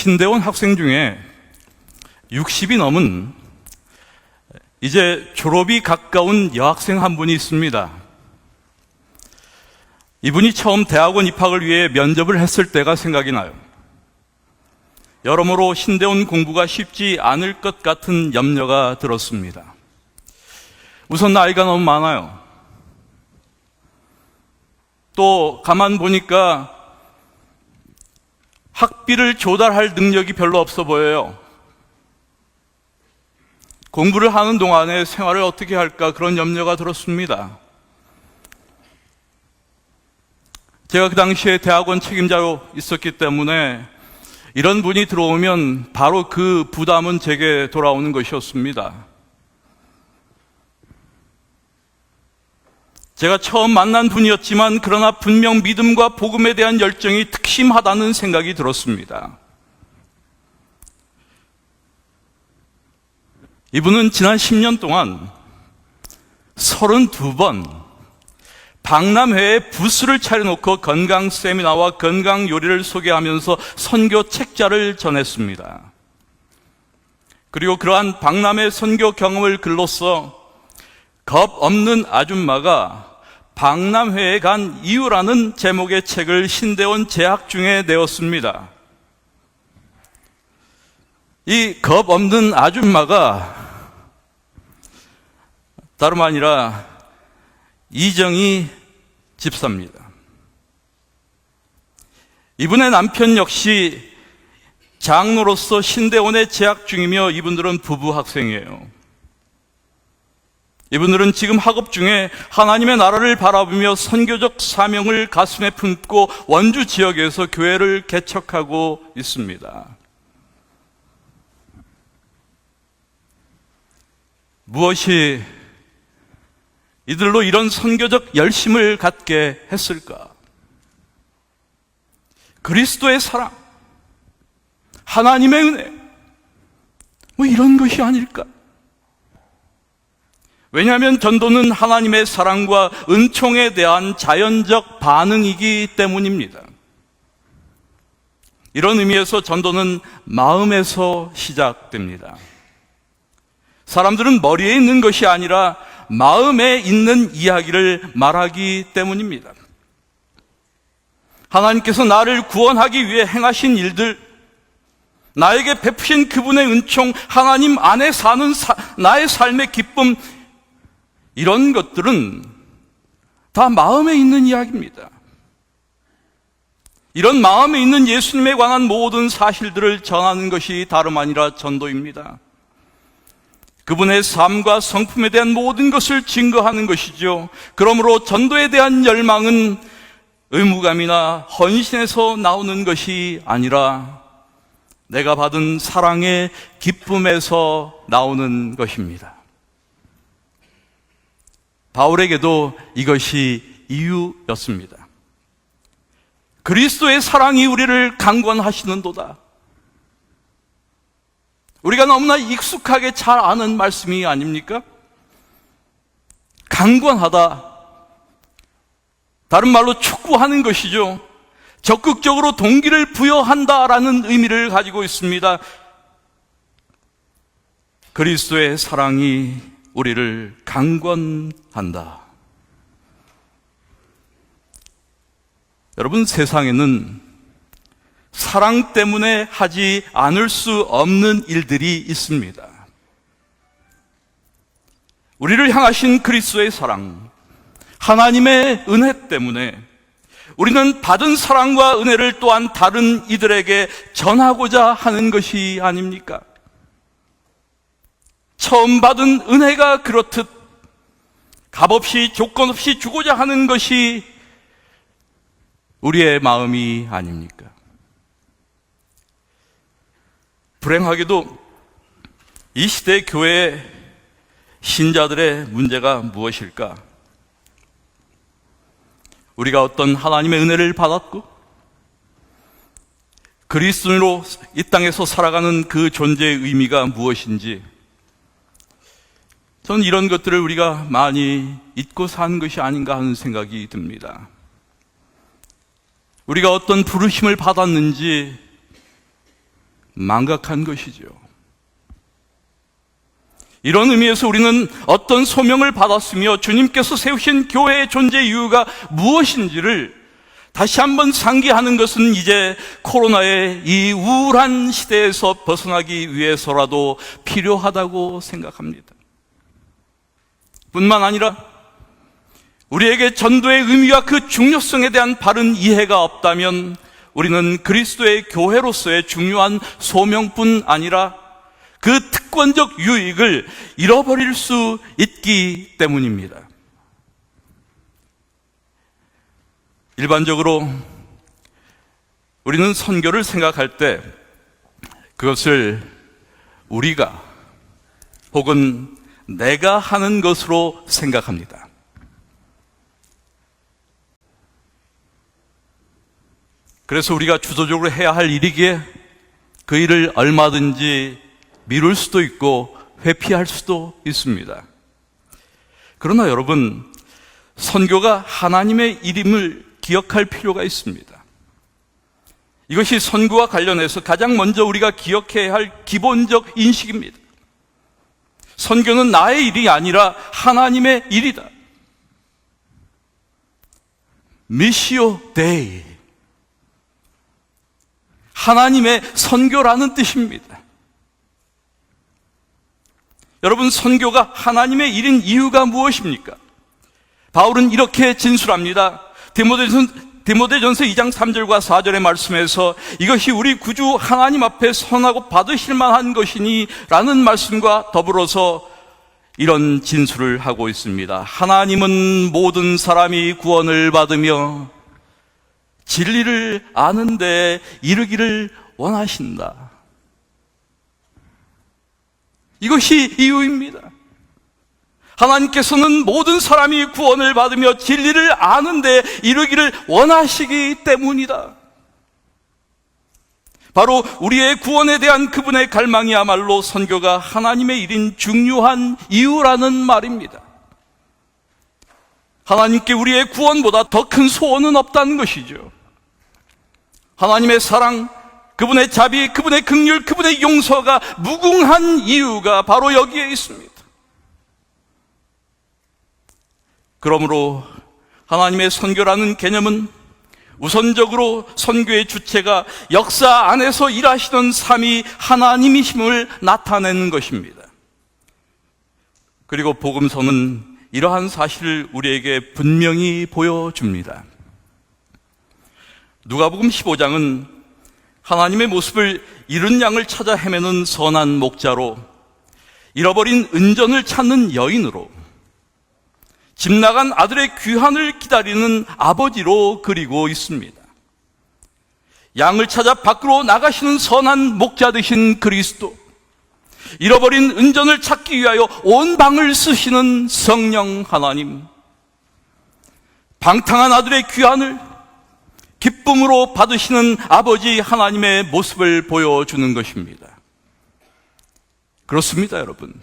신대원 학생 중에 60이 넘은 이제 졸업이 가까운 여학생 한 분이 있습니다. 이분이 처음 대학원 입학을 위해 면접을 했을 때가 생각이 나요. 여러모로 신대원 공부가 쉽지 않을 것 같은 염려가 들었습니다. 우선 나이가 너무 많아요. 또 가만 보니까 학비를 조달할 능력이 별로 없어 보여요. 공부를 하는 동안에 생활을 어떻게 할까 그런 염려가 들었습니다. 제가 그 당시에 대학원 책임자로 있었기 때문에 이런 분이 들어오면 바로 그 부담은 제게 돌아오는 것이었습니다. 제가 처음 만난 분이었지만 그러나 분명 믿음과 복음에 대한 열정이 특심하다는 생각이 들었습니다. 이분은 지난 10년 동안 32번 박람회에 부스를 차려놓고 건강 세미나와 건강 요리를 소개하면서 선교 책자를 전했습니다. 그리고 그러한 박람회 선교 경험을 글로써 겁 없는 아줌마가 박람회에 간 이유라는 제목의 책을 신대원 재학 중에 내었습니다. 이 겁 없는 아줌마가 다름 아니라 이정희 집사입니다. 이분의 남편 역시 장로로서 신대원에 재학 중이며 이분들은 부부 학생이에요. 이분들은 지금 학업 중에 하나님의 나라를 바라보며 선교적 사명을 가슴에 품고 원주 지역에서 교회를 개척하고 있습니다. 무엇이 이들로 이런 선교적 열심을 갖게 했을까? 그리스도의 사랑, 하나님의 은혜, 이런 것이 아닐까? 왜냐하면 전도는 하나님의 사랑과 은총에 대한 자연적 반응이기 때문입니다. 이런 의미에서 전도는 마음에서 시작됩니다. 사람들은 머리에 있는 것이 아니라 마음에 있는 이야기를 말하기 때문입니다. 하나님께서 나를 구원하기 위해 행하신 일들, 나에게 베푸신 그분의 은총, 하나님 안에 사는 나의 삶의 기쁨, 이런 것들은 다 마음에 있는 이야기입니다. 이런 마음에 있는 예수님에 관한 모든 사실들을 전하는 것이 다름 아니라 전도입니다. 그분의 삶과 성품에 대한 모든 것을 증거하는 것이죠. 그러므로 전도에 대한 열망은 의무감이나 헌신에서 나오는 것이 아니라 내가 받은 사랑의 기쁨에서 나오는 것입니다. 바울에게도 이것이 이유였습니다. 그리스도의 사랑이 우리를 강권하시는도다. 우리가 너무나 익숙하게 잘 아는 말씀이 아닙니까? 강권하다. 다른 말로 촉구하는 것이죠. 적극적으로 동기를 부여한다라는 의미를 가지고 있습니다. 그리스도의 사랑이 우리를 강권한다. 여러분, 세상에는 사랑 때문에 하지 않을 수 없는 일들이 있습니다. 우리를 향하신 그리스도의 사랑, 하나님의 은혜 때문에 우리는 받은 사랑과 은혜를 또한 다른 이들에게 전하고자 하는 것이 아닙니까? 처음 받은 은혜가 그렇듯 값없이 조건 없이 주고자 하는 것이 우리의 마음이 아닙니까? 불행하게도 이 시대 교회 신자들의 문제가 무엇일까? 우리가 어떤 하나님의 은혜를 받았고 그리스도인으로 이 땅에서 살아가는 그 존재의 의미가 무엇인지, 저는 이런 것들을 우리가 많이 잊고 산 것이 아닌가 하는 생각이 듭니다. 우리가 어떤 부르심을 받았는지, 망각한 것이죠. 이런 의미에서 우리는 어떤 소명을 받았으며 주님께서 세우신 교회의 존재 이유가 무엇인지를 다시 한번 상기하는 것은 이제 코로나의 이 우울한 시대에서 벗어나기 위해서라도 필요하다고 생각합니다. 뿐만 아니라 우리에게 전도의 의미와 그 중요성에 대한 바른 이해가 없다면 우리는 그리스도의 교회로서의 중요한 소명뿐 아니라 그 특권적 유익을 잃어버릴 수 있기 때문입니다. 일반적으로 우리는 선교를 생각할 때 그것을 우리가 혹은 내가 하는 것으로 생각합니다. 그래서 우리가 주도적으로 해야 할 일이기에 그 일을 얼마든지 미룰 수도 있고 회피할 수도 있습니다. 그러나 여러분, 선교가 하나님의 일임을 기억할 필요가 있습니다. 이것이 선교와 관련해서 가장 먼저 우리가 기억해야 할 기본적 인식입니다. 선교는 나의 일이 아니라 하나님의 일이다. 미시오 데이, 하나님의 선교라는 뜻입니다. 여러분, 선교가 하나님의 일인 이유가 무엇입니까? 바울은 이렇게 진술합니다. 디모데전서 2장 3절과 4절의 말씀에서 이것이 우리 구주 하나님 앞에 선하고 받으실 만한 것이니 라는 말씀과 더불어서 이런 진술을 하고 있습니다. 하나님은 모든 사람이 구원을 받으며 진리를 아는 데 이르기를 원하신다. 이것이 이유입니다. 하나님께서는 모든 사람이 구원을 받으며 진리를 아는 데 이르기를 원하시기 때문이다. 바로 우리의 구원에 대한 그분의 갈망이야말로 선교가 하나님의 일인 중요한 이유라는 말입니다. 하나님께 우리의 구원보다 더 큰 소원은 없다는 것이죠. 하나님의 사랑, 그분의 자비, 그분의 긍휼, 그분의 용서가 무궁한 이유가 바로 여기에 있습니다. 그러므로 하나님의 선교라는 개념은 우선적으로 선교의 주체가 역사 안에서 일하시던 삼위 하나님이심을 나타내는 것입니다. 그리고 복음서는 이러한 사실을 우리에게 분명히 보여줍니다. 누가복음 15장은 하나님의 모습을 잃은 양을 찾아 헤매는 선한 목자로, 잃어버린 은전을 찾는 여인으로, 집 나간 아들의 귀환을 기다리는 아버지로 그리고 있습니다. 양을 찾아 밖으로 나가시는 선한 목자 되신 그리스도, 잃어버린 은전을 찾기 위하여 온 방을 쓰시는 성령 하나님, 방탕한 아들의 귀환을 기쁨으로 받으시는 아버지 하나님의 모습을 보여주는 것입니다. 그렇습니다, 여러분.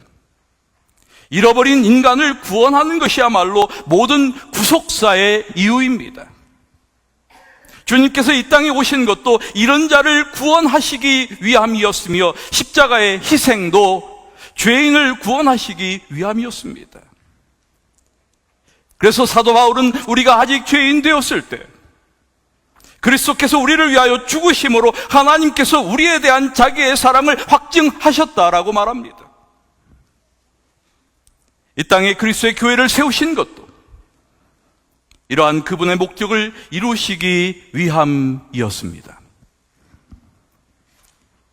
잃어버린 인간을 구원하는 것이야말로 모든 구속사의 이유입니다. 주님께서 이 땅에 오신 것도 이런 자를 구원하시기 위함이었으며 십자가의 희생도 죄인을 구원하시기 위함이었습니다. 그래서 사도 바울은 우리가 아직 죄인 되었을 때 그리스도께서 우리를 위하여 죽으심으로 하나님께서 우리에 대한 자기의 사랑을 확증하셨다라고 말합니다. 이 땅에 그리스도의 교회를 세우신 것도 이러한 그분의 목적을 이루시기 위함이었습니다.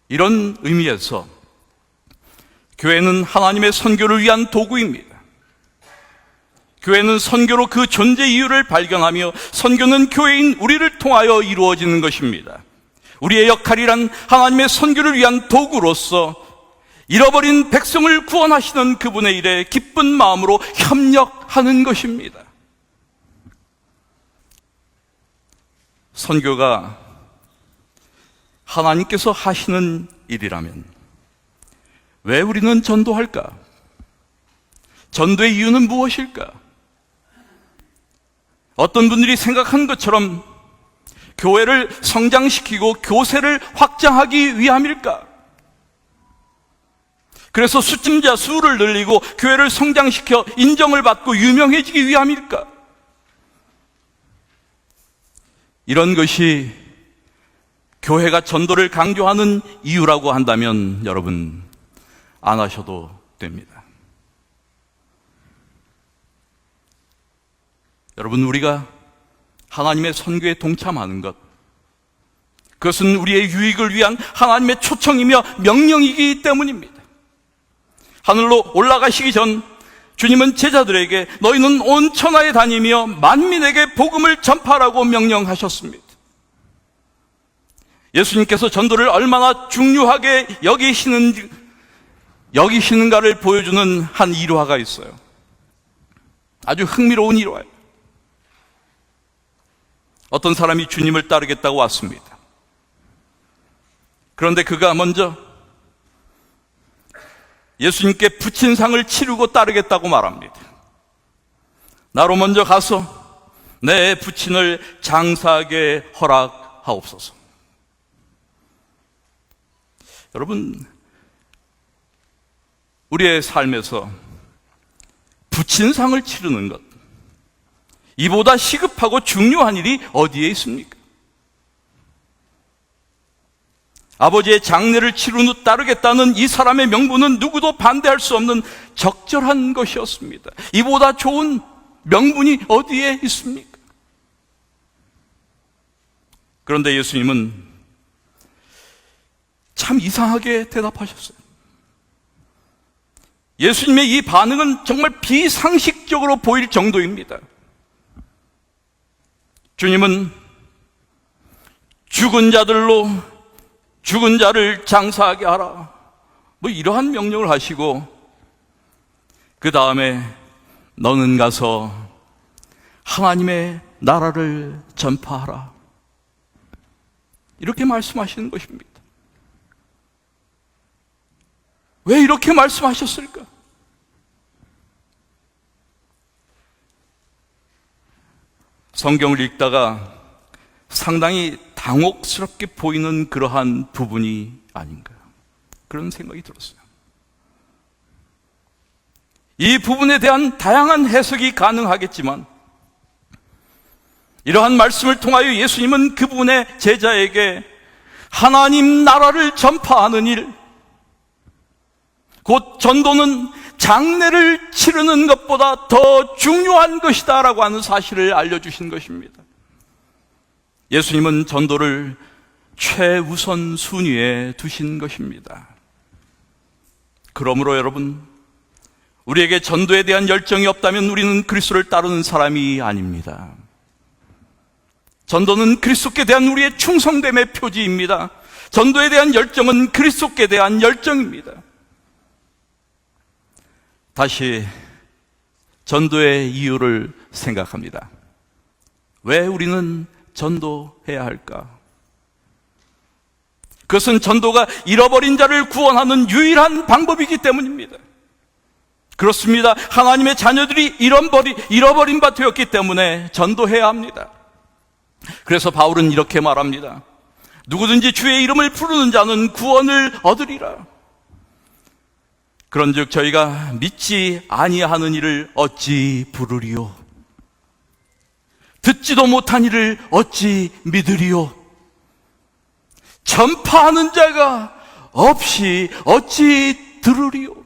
이런 의미에서 교회는 하나님의 선교를 위한 도구입니다. 교회는 선교로 그 존재 이유를 발견하며 선교는 교회인 우리를 통하여 이루어지는 것입니다. 우리의 역할이란 하나님의 선교를 위한 도구로서 잃어버린 백성을 구원하시는 그분의 일에 기쁜 마음으로 협력하는 것입니다. 선교가 하나님께서 하시는 일이라면 왜 우리는 전도할까? 전도의 이유는 무엇일까? 어떤 분들이 생각한 것처럼 교회를 성장시키고 교세를 확장하기 위함일까? 그래서 수침자 수를 늘리고 교회를 성장시켜 인정을 받고 유명해지기 위함일까? 이런 것이 교회가 전도를 강조하는 이유라고 한다면 여러분 안 하셔도 됩니다. 여러분, 우리가 하나님의 선교에 동참하는 것, 그것은 우리의 유익을 위한 하나님의 초청이며 명령이기 때문입니다. 하늘로 올라가시기 전 주님은 제자들에게 너희는 온 천하에 다니며 만민에게 복음을 전파하라고 명령하셨습니다. 예수님께서 전도를 얼마나 중요하게 여기시는가를 보여주는 한 일화가 있어요. 아주 흥미로운 일화예요. 어떤 사람이 주님을 따르겠다고 왔습니다. 그런데 그가 먼저 예수님께 부친상을 치르고 따르겠다고 말합니다. 나로 먼저 가서 내 부친을 장사하게 허락하옵소서. 여러분, 우리의 삶에서 부친상을 치르는 것, 이보다 시급하고 중요한 일이 어디에 있습니까? 아버지의 장례를 치른 후 따르겠다는 이 사람의 명분은 누구도 반대할 수 없는 적절한 것이었습니다. 이보다 좋은 명분이 어디에 있습니까? 그런데 예수님은 참 이상하게 대답하셨어요. 예수님의 이 반응은 정말 비상식적으로 보일 정도입니다. 주님은 죽은 자들로 죽은 자를 장사하게 하라, 이러한 명령을 하시고, 그 다음에 너는 가서 하나님의 나라를 전파하라, 이렇게 말씀하시는 것입니다. 왜 이렇게 말씀하셨을까? 성경을 읽다가 상당히 당혹스럽게 보이는 그러한 부분이 아닌가, 그런 생각이 들었어요. 이 부분에 대한 다양한 해석이 가능하겠지만, 이러한 말씀을 통하여 예수님은 그분의 제자에게 하나님 나라를 전파하는 일, 곧 전도는 장례를 치르는 것보다 더 중요한 것이다 라고 하는 사실을 알려주신 것입니다. 예수님은 전도를 최우선 순위에 두신 것입니다. 그러므로 여러분, 우리에게 전도에 대한 열정이 없다면 우리는 그리스도를 따르는 사람이 아닙니다. 전도는 그리스도께 대한 우리의 충성됨의 표지입니다. 전도에 대한 열정은 그리스도께 대한 열정입니다. 다시 전도의 이유를 생각합니다. 왜 우리는 전도해야 할까? 그것은 전도가 잃어버린 자를 구원하는 유일한 방법이기 때문입니다. 그렇습니다. 하나님의 자녀들이 잃어버린 바 되었기 때문에 전도해야 합니다. 그래서 바울은 이렇게 말합니다. 누구든지 주의 이름을 부르는 자는 구원을 얻으리라. 그런즉 저희가 믿지 아니하는 이를 어찌 부르리요? 듣지도 못한 이를 어찌 믿으리요? 전파하는 자가 없이 어찌 들으리요?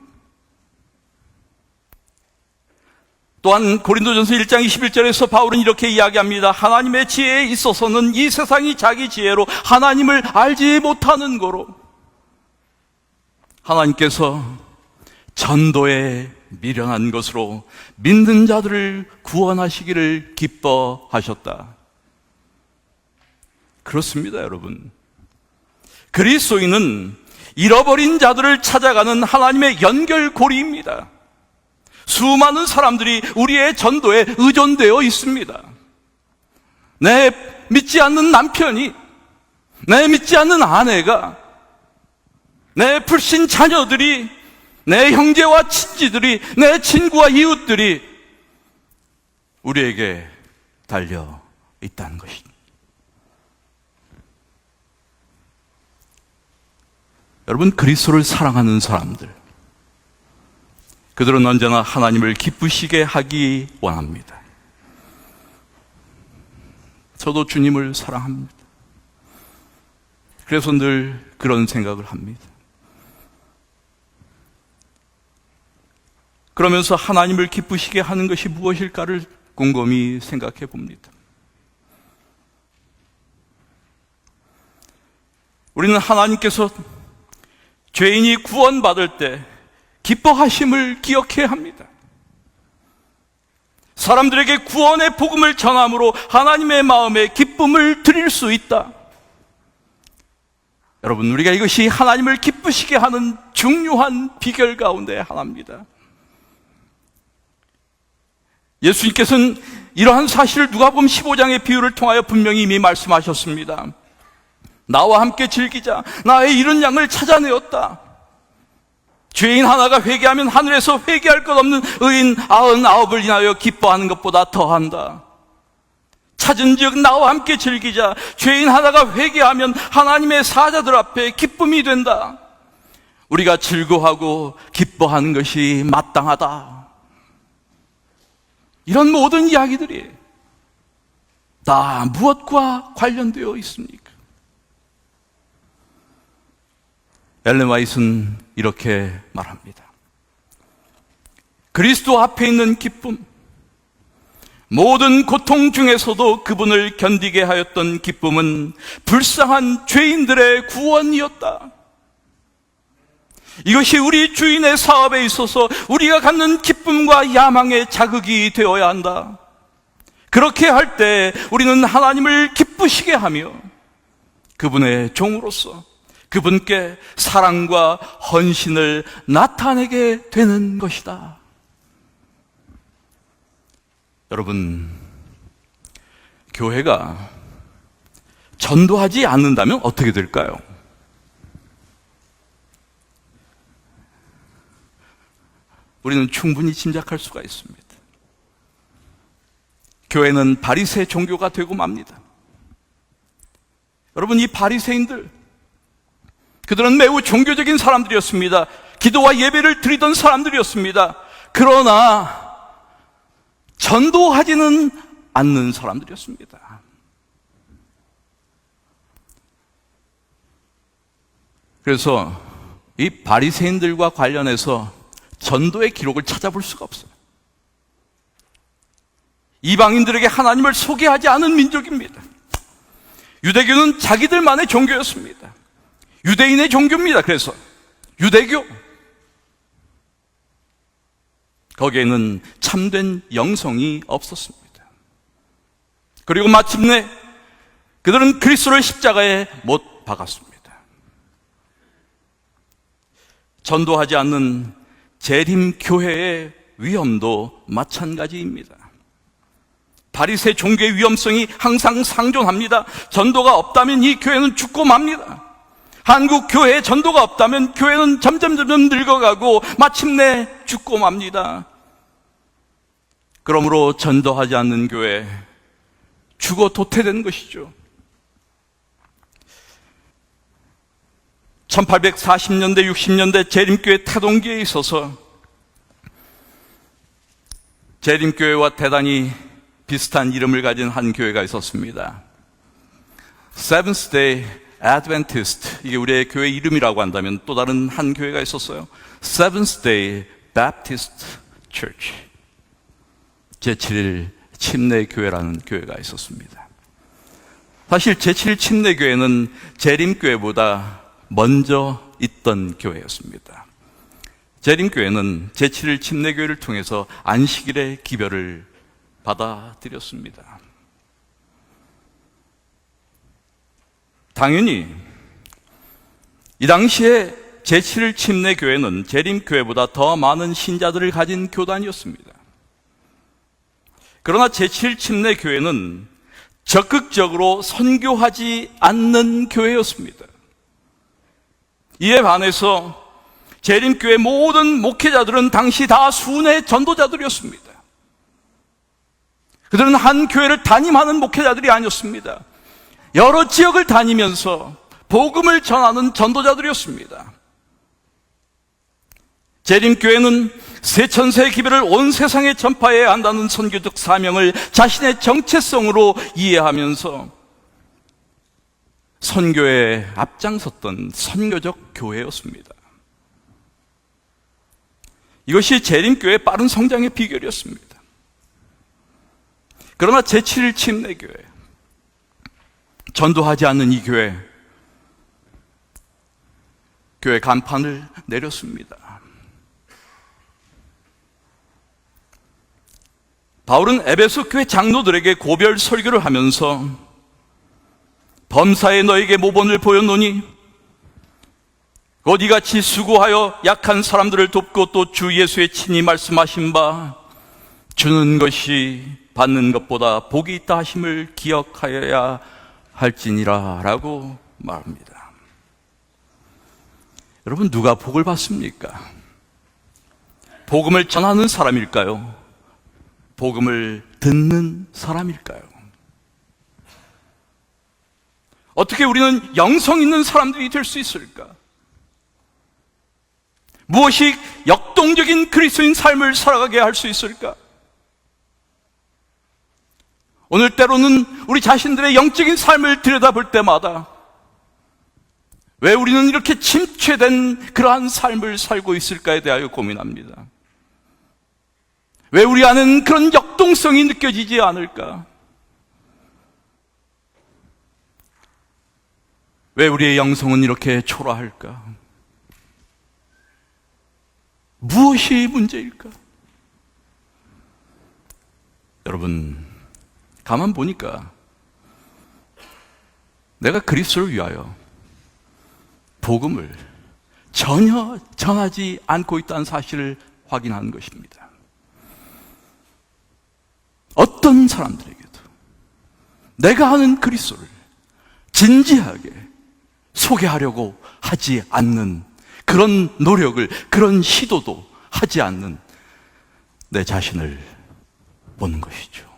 또한 고린도전서 1장 21절에서 바울은 이렇게 이야기합니다. 하나님의 지혜에 있어서는 이 세상이 자기 지혜로 하나님을 알지 못하는 거로 하나님께서 전도에 미련한 것으로 믿는 자들을 구원하시기를 기뻐하셨다. 그렇습니다, 여러분. 그리스도인은 잃어버린 자들을 찾아가는 하나님의 연결고리입니다. 수많은 사람들이 우리의 전도에 의존되어 있습니다. 내 믿지 않는 남편이, 내 믿지 않는 아내가, 내 불신 자녀들이, 내 형제와 친지들이, 내 친구와 이웃들이 우리에게 달려 있다는 것입니다. 여러분, 그리스도를 사랑하는 사람들, 그들은 언제나 하나님을 기쁘시게 하기 원합니다. 저도 주님을 사랑합니다. 그래서 늘 그런 생각을 합니다. 그러면서 하나님을 기쁘시게 하는 것이 무엇일까를 곰곰이 생각해 봅니다. 우리는 하나님께서 죄인이 구원받을 때 기뻐하심을 기억해야 합니다. 사람들에게 구원의 복음을 전함으로 하나님의 마음에 기쁨을 드릴 수 있다. 여러분, 우리가 이것이 하나님을 기쁘시게 하는 중요한 비결 가운데 하나입니다. 예수님께서는 이러한 사실을 누가복음 15장의 비유를 통하여 분명히 이미 말씀하셨습니다. 나와 함께 즐기자. 나의 잃은 양을 찾아내었다. 죄인 하나가 회개하면 하늘에서 회개할 것 없는 의인 99을 인하여 기뻐하는 것보다 더한다. 찾은즉 나와 함께 즐기자. 죄인 하나가 회개하면 하나님의 사자들 앞에 기쁨이 된다. 우리가 즐거워하고 기뻐하는 것이 마땅하다. 이런 모든 이야기들이 다 무엇과 관련되어 있습니까? 엘렌 화이트는 이렇게 말합니다. 그리스도 앞에 있는 기쁨, 모든 고통 중에서도 그분을 견디게 하였던 기쁨은 불쌍한 죄인들의 구원이었다. 이것이 우리 주인의 사업에 있어서 우리가 갖는 기쁨과 야망의 자극이 되어야 한다. 그렇게 할 때 우리는 하나님을 기쁘시게 하며 그분의 종으로서 그분께 사랑과 헌신을 나타내게 되는 것이다. 여러분, 교회가 전도하지 않는다면 어떻게 될까요? 우리는 충분히 짐작할 수가 있습니다. 교회는 바리새 종교가 되고 맙니다. 여러분, 이 바리새인들, 그들은 매우 종교적인 사람들이었습니다. 기도와 예배를 드리던 사람들이었습니다. 그러나 전도하지는 않는 사람들이었습니다. 그래서 이 바리새인들과 관련해서 전도의 기록을 찾아볼 수가 없어요. 이방인들에게 하나님을 소개하지 않은 민족입니다. 유대교는 자기들만의 종교였습니다. 유대인의 종교입니다. 그래서 유대교, 거기에는 참된 영성이 없었습니다. 그리고 마침내 그들은 그리스도를 십자가에 못 박았습니다. 전도하지 않는 재림교회의 위험도 마찬가지입니다. 바리새 종교의 위험성이 항상 상존합니다. 전도가 없다면 이 교회는 죽고 맙니다. 한국 교회에 전도가 없다면 교회는 점점 늙어가고 마침내 죽고 맙니다. 그러므로 전도하지 않는 교회, 죽어 도태되는 것이죠. 1840년대, 60년대 재림교회 태동기에 있어서 재림교회와 대단히 비슷한 이름을 가진 한 교회가 있었습니다. Seventh Day Adventist, 이게 우리의 교회 이름이라고 한다면 또 다른 한 교회가 있었어요. Seventh Day Baptist Church, 제7일 침례교회라는 교회가 있었습니다. 사실 제7일 침례교회는 재림교회보다 먼저 있던 교회였습니다. 재림교회는 제7일 침례교회를 통해서 안식일의 기별을 받아들였습니다. 당연히 이 당시에 제7일 침례교회는 재림교회보다 더 많은 신자들을 가진 교단이었습니다. 그러나 제7일 침례교회는 적극적으로 선교하지 않는 교회였습니다. 이에 반해서 재림교회 모든 목회자들은 당시 다 순회 전도자들이었습니다. 그들은 한 교회를 담임하는 목회자들이 아니었습니다. 여러 지역을 다니면서 복음을 전하는 전도자들이었습니다. 재림교회는 새 천사의 기별을 온 세상에 전파해야 한다는 선교적 사명을 자신의 정체성으로 이해하면서 선교에 앞장섰던 선교적 교회였습니다. 이것이 재림교회의 빠른 성장의 비결이었습니다. 그러나 제7일 침례교회, 전도하지 않는 이 교회 간판을 내렸습니다. 바울은 에베소 교회 장로들에게 고별 설교를 하면서 범사에 너에게 모본을 보였노니 곧 이같이 수고하여 약한 사람들을 돕고 또 주 예수의 친히 말씀하신 바 주는 것이 받는 것보다 복이 있다 하심을 기억하여야 할지니라 라고 말합니다. 여러분, 누가 복을 받습니까? 복음을 전하는 사람일까요? 복음을 듣는 사람일까요? 어떻게 우리는 영성 있는 사람들이 될 수 있을까? 무엇이 역동적인 그리스도인 삶을 살아가게 할 수 있을까? 오늘 때로는 우리 자신들의 영적인 삶을 들여다볼 때마다 왜 우리는 이렇게 침체된 그러한 삶을 살고 있을까에 대하여 고민합니다. 왜 우리 안에는 그런 역동성이 느껴지지 않을까? 왜 우리의 영성은 이렇게 초라할까? 무엇이 문제일까? 여러분, 가만 보니까 내가 그리스도를 위하여 복음을 전혀 전하지 않고 있다는 사실을 확인하는 것입니다. 어떤 사람들에게도 내가 아는 그리스도를 진지하게 소개하려고 하지 않는 그런 노력을, 그런 시도도 하지 않는 내 자신을 보는 것이죠.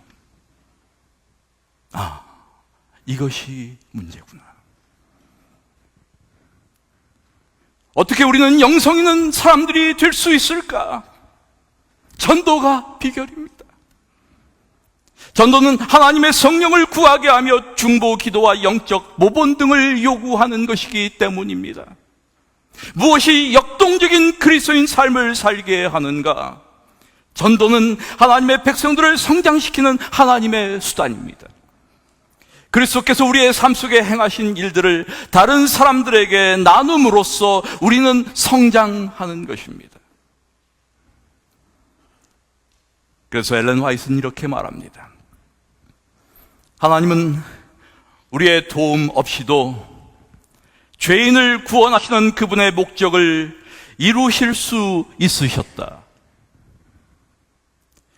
아, 이것이 문제구나. 어떻게 우리는 영성 있는 사람들이 될 수 있을까? 전도가 비결입니다. 전도는 하나님의 성령을 구하게 하며 중보 기도와 영적 모본 등을 요구하는 것이기 때문입니다. 무엇이 역동적인 그리스도인 삶을 살게 하는가? 전도는 하나님의 백성들을 성장시키는 하나님의 수단입니다. 그리스도께서 우리의 삶 속에 행하신 일들을 다른 사람들에게 나눔으로써 우리는 성장하는 것입니다. 그래서 엘렌 화이트는 이렇게 말합니다. 하나님은 우리의 도움 없이도 죄인을 구원하시는 그분의 목적을 이루실 수 있으셨다.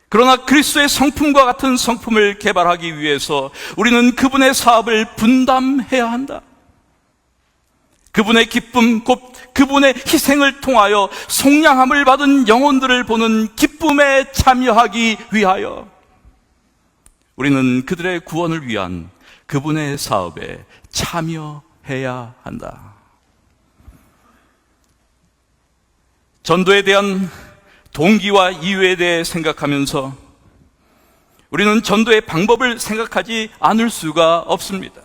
그러나 그리스도의 성품과 같은 성품을 개발하기 위해서 우리는 그분의 사업을 분담해야 한다. 그분의 기쁨, 곧 그분의 희생을 통하여 속량함을 받은 영혼들을 보는 기쁨에 참여하기 위하여 우리는 그들의 구원을 위한 그분의 사업에 참여해야 한다. 전도에 대한 동기와 이유에 대해 생각하면서 우리는 전도의 방법을 생각하지 않을 수가 없습니다.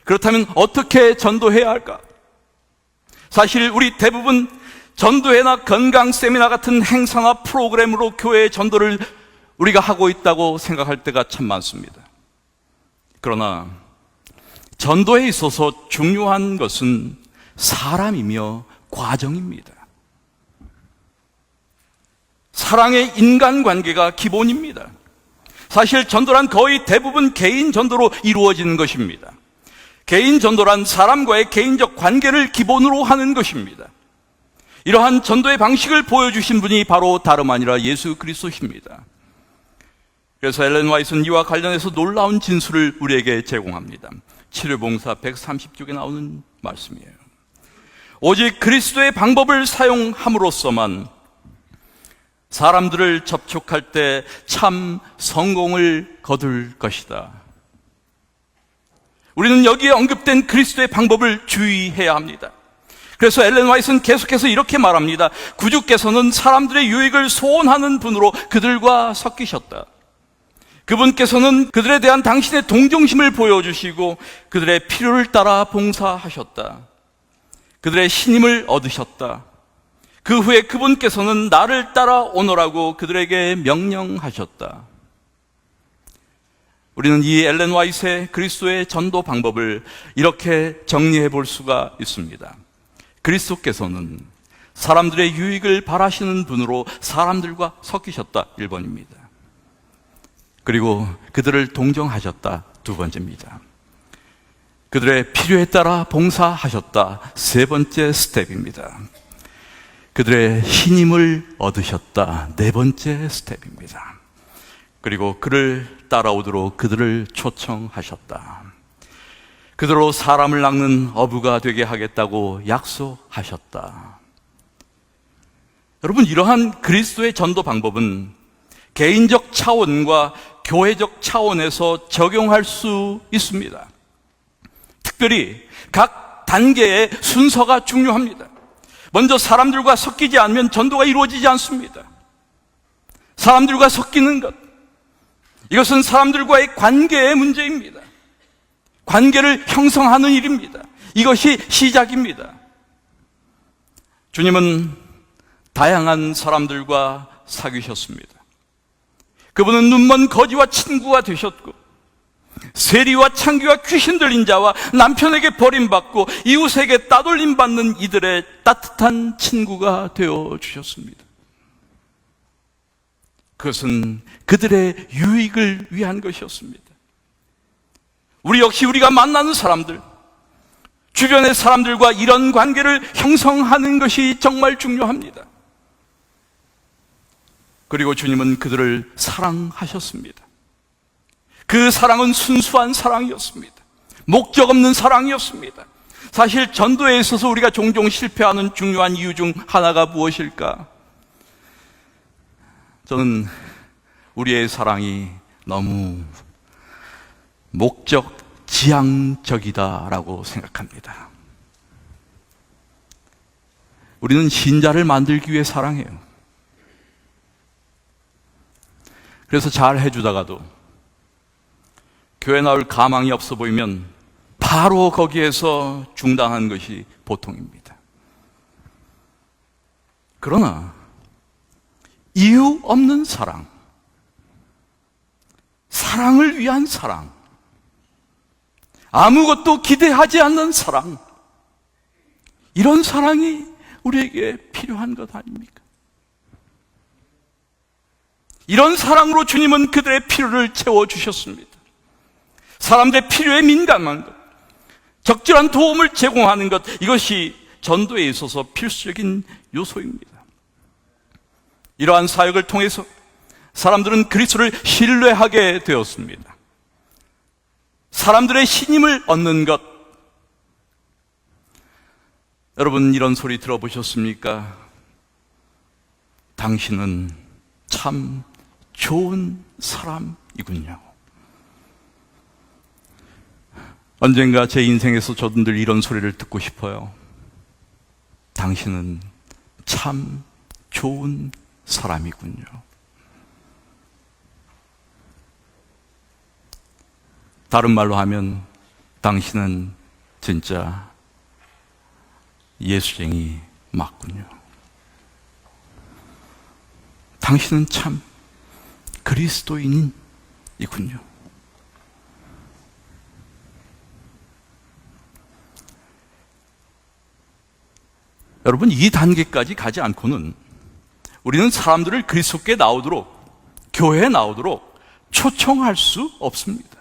그렇다면 어떻게 전도해야 할까? 사실 우리 대부분 전도회나 건강 세미나 같은 행사나 프로그램으로 교회의 전도를 우리가 하고 있다고 생각할 때가 참 많습니다. 그러나 전도에 있어서 중요한 것은 사람이며 과정입니다. 사랑의 인간관계가 기본입니다. 사실 전도란 거의 대부분 개인 전도로 이루어지는 것입니다. 개인 전도란 사람과의 개인적 관계를 기본으로 하는 것입니다. 이러한 전도의 방식을 보여주신 분이 바로 다름 아니라 예수 그리스도십니다. 그래서 엘렌 화이트는 이와 관련해서 놀라운 진술을 우리에게 제공합니다. 치료봉사 130쪽에 나오는 말씀이에요. 오직 그리스도의 방법을 사용함으로써만 사람들을 접촉할 때 참 성공을 거둘 것이다. 우리는 여기에 언급된 그리스도의 방법을 주의해야 합니다. 그래서 엘렌 화이트는 계속해서 이렇게 말합니다. 구주께서는 사람들의 유익을 소원하는 분으로 그들과 섞이셨다. 그분께서는 그들에 대한 당신의 동정심을 보여주시고 그들의 필요를 따라 봉사하셨다. 그들의 신임을 얻으셨다. 그 후에 그분께서는 나를 따라 오너라고 그들에게 명령하셨다. 우리는 이 엘렌 화이트의 그리스도의 전도 방법을 이렇게 정리해 볼 수가 있습니다. 그리스도께서는 사람들의 유익을 바라시는 분으로 사람들과 섞이셨다. 1번입니다. 그리고 그들을 동정하셨다. 2번째입니다. 그들의 필요에 따라 봉사하셨다. 3번째 스텝입니다. 그들의 신임을 얻으셨다. 4번째 스텝입니다. 그리고 그를 따라오도록 그들을 초청하셨다. 그들로 사람을 낚는 어부가 되게 하겠다고 약속하셨다. 여러분, 이러한 그리스도의 전도 방법은 개인적 차원과 교회적 차원에서 적용할 수 있습니다. 특별히 각 단계의 순서가 중요합니다. 먼저 사람들과 섞이지 않으면 전도가 이루어지지 않습니다. 사람들과 섞이는 것, 이것은 사람들과의 관계의 문제입니다. 관계를 형성하는 일입니다. 이것이 시작입니다. 주님은 다양한 사람들과 사귀셨습니다. 그분은 눈먼 거지와 친구가 되셨고, 세리와 창기와 귀신 들린 자와 남편에게 버림받고 이웃에게 따돌림 받는 이들의 따뜻한 친구가 되어주셨습니다. 그것은 그들의 유익을 위한 것이었습니다. 우리 역시 우리가 만나는 사람들, 주변의 사람들과 이런 관계를 형성하는 것이 정말 중요합니다. 그리고 주님은 그들을 사랑하셨습니다. 그 사랑은 순수한 사랑이었습니다. 목적 없는 사랑이었습니다. 사실 전도에 있어서 우리가 종종 실패하는 중요한 이유 중 하나가 무엇일까? 저는 우리의 사랑이 너무 목적 지향적이다라고 생각합니다. 우리는 신자를 만들기 위해 사랑해요. 그래서 잘 해주다가도 교회 나올 가망이 없어 보이면 바로 거기에서 중단하는 것이 보통입니다. 그러나 이유 없는 사랑, 사랑을 위한 사랑, 아무것도 기대하지 않는 사랑, 이런 사랑이 우리에게 필요한 것 아닙니까? 이런 사랑으로 주님은 그들의 필요를 채워주셨습니다. 사람들의 필요에 민감한 것, 적절한 도움을 제공하는 것, 이것이 전도에 있어서 필수적인 요소입니다. 이러한 사역을 통해서 사람들은 그리스도를 신뢰하게 되었습니다. 사람들의 신임을 얻는 것. 여러분, 이런 소리 들어보셨습니까? 당신은 참 좋은 사람이군요. 언젠가 제 인생에서 저도 늘 이런 소리를 듣고 싶어요. 당신은 참 좋은 사람이군요. 다른 말로 하면 당신은 진짜 예수쟁이 맞군요. 당신은 참 그리스도인이군요. 여러분, 이 단계까지 가지 않고는 우리는 사람들을 그리스도께 나오도록, 교회에 나오도록 초청할 수 없습니다.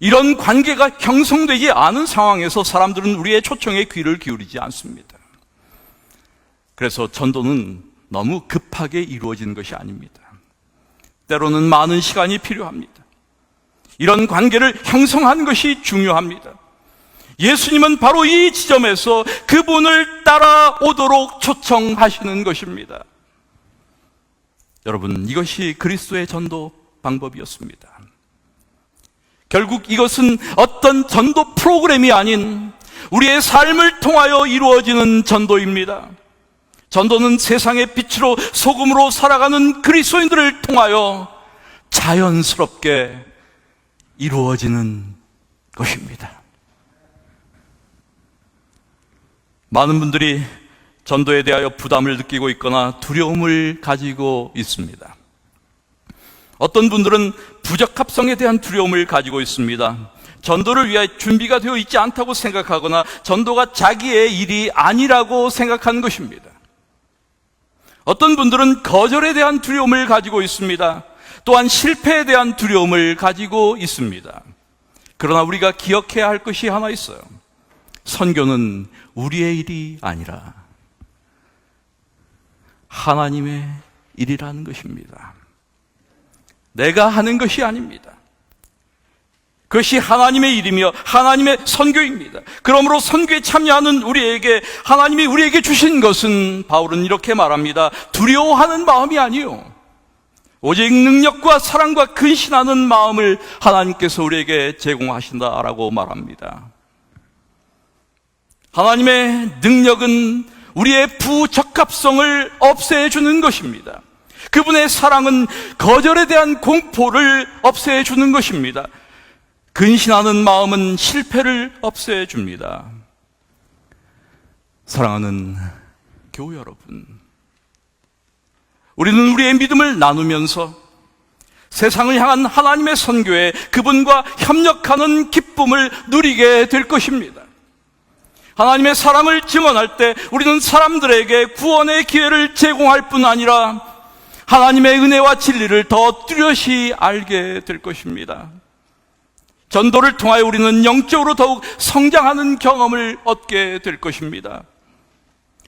이런 관계가 형성되지 않은 상황에서 사람들은 우리의 초청에 귀를 기울이지 않습니다. 그래서 전도는 너무 급하게 이루어지는 것이 아닙니다. 때로는 많은 시간이 필요합니다. 이런 관계를 형성하는 것이 중요합니다. 예수님은 바로 이 지점에서 그분을 따라오도록 초청하시는 것입니다. 여러분, 이것이 그리스도의 전도 방법이었습니다. 결국 이것은 어떤 전도 프로그램이 아닌 우리의 삶을 통하여 이루어지는 전도입니다. 전도는 세상의 빛으로 소금으로 살아가는 그리스도인들을 통하여 자연스럽게 이루어지는 것입니다. 많은 분들이 전도에 대하여 부담을 느끼고 있거나 두려움을 가지고 있습니다. 어떤 분들은 부적합성에 대한 두려움을 가지고 있습니다. 전도를 위해 준비가 되어 있지 않다고 생각하거나 전도가 자기의 일이 아니라고 생각하는 것입니다. 어떤 분들은 거절에 대한 두려움을 가지고 있습니다. 또한 실패에 대한 두려움을 가지고 있습니다. 그러나 우리가 기억해야 할 것이 하나 있어요. 선교는 우리의 일이 아니라 하나님의 일이라는 것입니다. 내가 하는 것이 아닙니다. 그것이 하나님의 일이며 하나님의 선교입니다. 그러므로 선교에 참여하는 우리에게 하나님이 우리에게 주신 것은 바울은 이렇게 말합니다. 두려워하는 마음이 아니요, 오직 능력과 사랑과 근신하는 마음을 하나님께서 우리에게 제공하신다라고 말합니다. 하나님의 능력은 우리의 부적합성을 없애주는 것입니다. 그분의 사랑은 거절에 대한 공포를 없애주는 것입니다. 근신하는 마음은 실패를 없애줍니다. 사랑하는 교우 여러분, 우리는 우리의 믿음을 나누면서 세상을 향한 하나님의 선교에 그분과 협력하는 기쁨을 누리게 될 것입니다. 하나님의 사랑을 증언할 때 우리는 사람들에게 구원의 기회를 제공할 뿐 아니라 하나님의 은혜와 진리를 더 뚜렷이 알게 될 것입니다. 전도를 통하여 우리는 영적으로 더욱 성장하는 경험을 얻게 될 것입니다.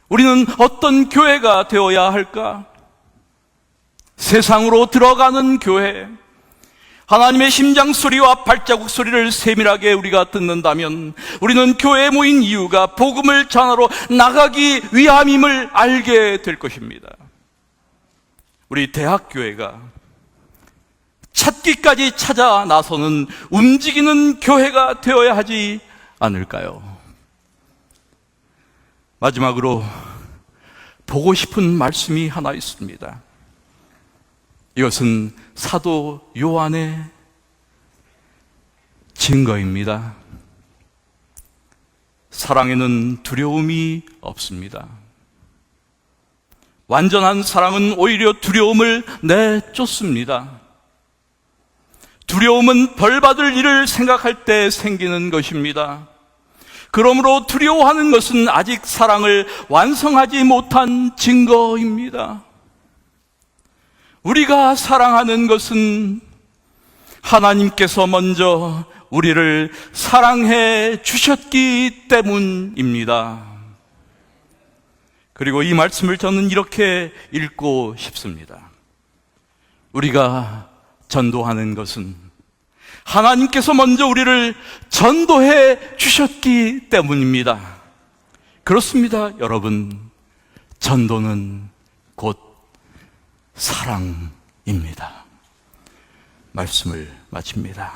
우리는 어떤 교회가 되어야 할까? 세상으로 들어가는 교회, 하나님의 심장 소리와 발자국 소리를 세밀하게 우리가 듣는다면 우리는 교회에 모인 이유가 복음을 전하러 나가기 위함임을 알게 될 것입니다. 우리 대학교회가 찾기까지 찾아 나서는 움직이는 교회가 되어야 하지 않을까요? 마지막으로 보고 싶은 말씀이 하나 있습니다. 이것은 사도 요한의 증거입니다. 사랑에는 두려움이 없습니다. 완전한 사랑은 오히려 두려움을 내쫓습니다. 두려움은 벌받을 일을 생각할 때 생기는 것입니다. 그러므로 두려워하는 것은 아직 사랑을 완성하지 못한 증거입니다. 우리가 사랑하는 것은 하나님께서 먼저 우리를 사랑해 주셨기 때문입니다. 그리고 이 말씀을 저는 이렇게 읽고 싶습니다. 우리가 전도하는 것은 하나님께서 먼저 우리를 전도해 주셨기 때문입니다. 그렇습니다, 여러분. 전도는 곧 사랑입니다. 말씀을 마칩니다.